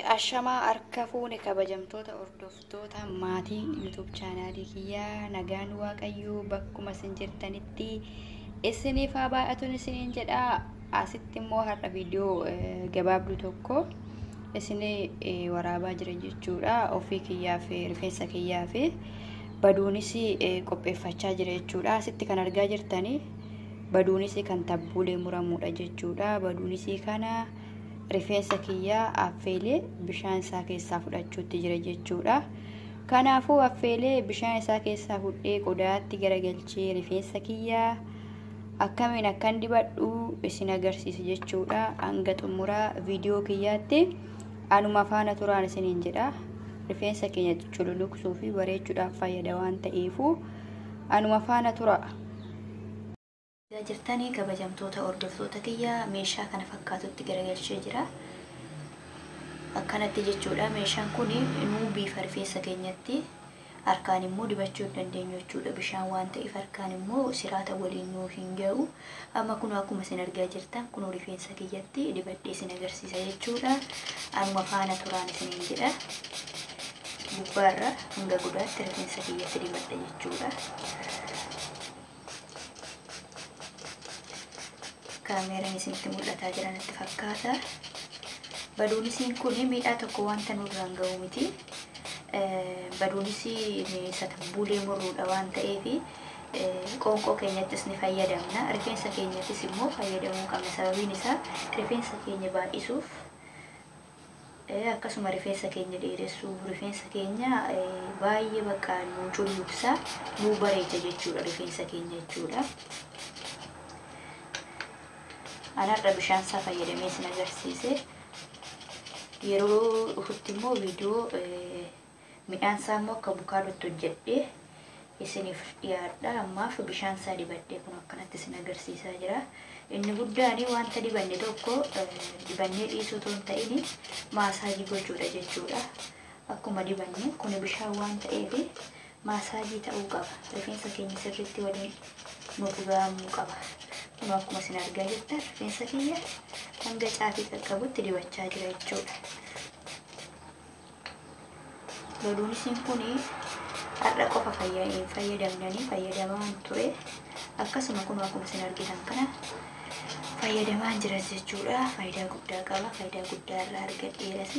Ashamaa harka fuune kabajamtoota hordoftoota maatii YouTube chaanaalii kiyyaa nagaan waaqayyoo bakkuma isin jirtanitti isiniif haa baay'atuun isiniin jedha. Asitti immoo har'a viidiyoo gabaabduu tokko isin waraabaa jira jechuudha. Ofii kiyyaa fi rifeensa kiyyaa fi baduunis qopheeffachaa jira jechuudha. Asitti kan argaa jirtanii baduunis kan tabbuulee muramuudha jechuudha. Baduunis kana rifeensa kiyyaa affeelee bishaan isaa keessaa fudhachuutti jira jechuudha. Kanaafuu affeelee bishaan isaa keessaa fudhee qodaatti garagalchee rifeensa kiyyaa akkamiin akkan dibadhu isin agarsiisa jechuudha. Hanga xumuraa viidiyoo kiyyaatti anuma faana turaan isiniin jedha. Rifeensa keenya cululuqsuu fi bareechuudhaaf fayyada waan ta'eefu anuma faana tura. Jirtanii kabajamtoota hordoftoota kiyyaa meeshaa kana fakkaatutti garagalchee jira. Akkanatti jechuudha. Meeshaan kun nuu bifa rifeensa keenyatti harkaan immoo dibachuu dandeenyu jechuudha. Bishaan waan ta'eef harkaan immoo siraata waliin nuu hin ga'u. Amma kun akkuma isin argaa jirtan kun rifeensa kiyyatti dibadhee isin agarsiisa jechuudha. Anuma faana turaan isiniin jedha. Gubbaarra hanga godaatti rifeensa kiyyatti dibadha jechuudha. Kaameraan isinitti mul'ataa jiran itti fakkaata. Baduunisiin kun miidhaa tokko wanta nurraan ga'u miti. Baduunisii tabbuulee muruudha waan ta'eef qoonqoo keenyattis ni fayyadamna. Rifeensa keenyattis immoo fayyadamuu qabna. Sababiin isaa rifeensa keenya baay'isuuf akkasuma rifeensa keenya dheeressuu, rifeensa keenya baay'ee bakka nuu culluqsa, nuu bareecha jechuudha rifeensa keenya jechuudha. Anarra bishaan isaa fayyadamee isin agarsiise. Yeroo dhufutti immoo viidiyoo midhaan isaa immoo akka bukaadootti hojjedhee isiniif dhiyaadha. Ammaaf bishaan isaa dibadhee kun akkanatti isin agarsiisaa jira. Inni guddaan wanta dibanne tokko dibannee dhiisuu otoo hin ta'in maasaajii gochuudha jechuudha. Akkuma dibanne kun bishaan waan ta'eef maasaajii ta'uu qaba. Rifeensa keenya sirriitti waliin nuuf ga'amuu qaba. Kun akkuma isin argaa jirtan rifeensa kiyya hanga caafii qaqqabutti dibachaa jira jechuudha. Baduunisiin kun har'a qofa fayyadamnanii fayyadamaan ture. Akkasuma kun akkuma isin argitan kana fayyadamaan jira jechuudha. Faayidaa guddaa qaba. Faayidaa guddaa irraa argadheeras.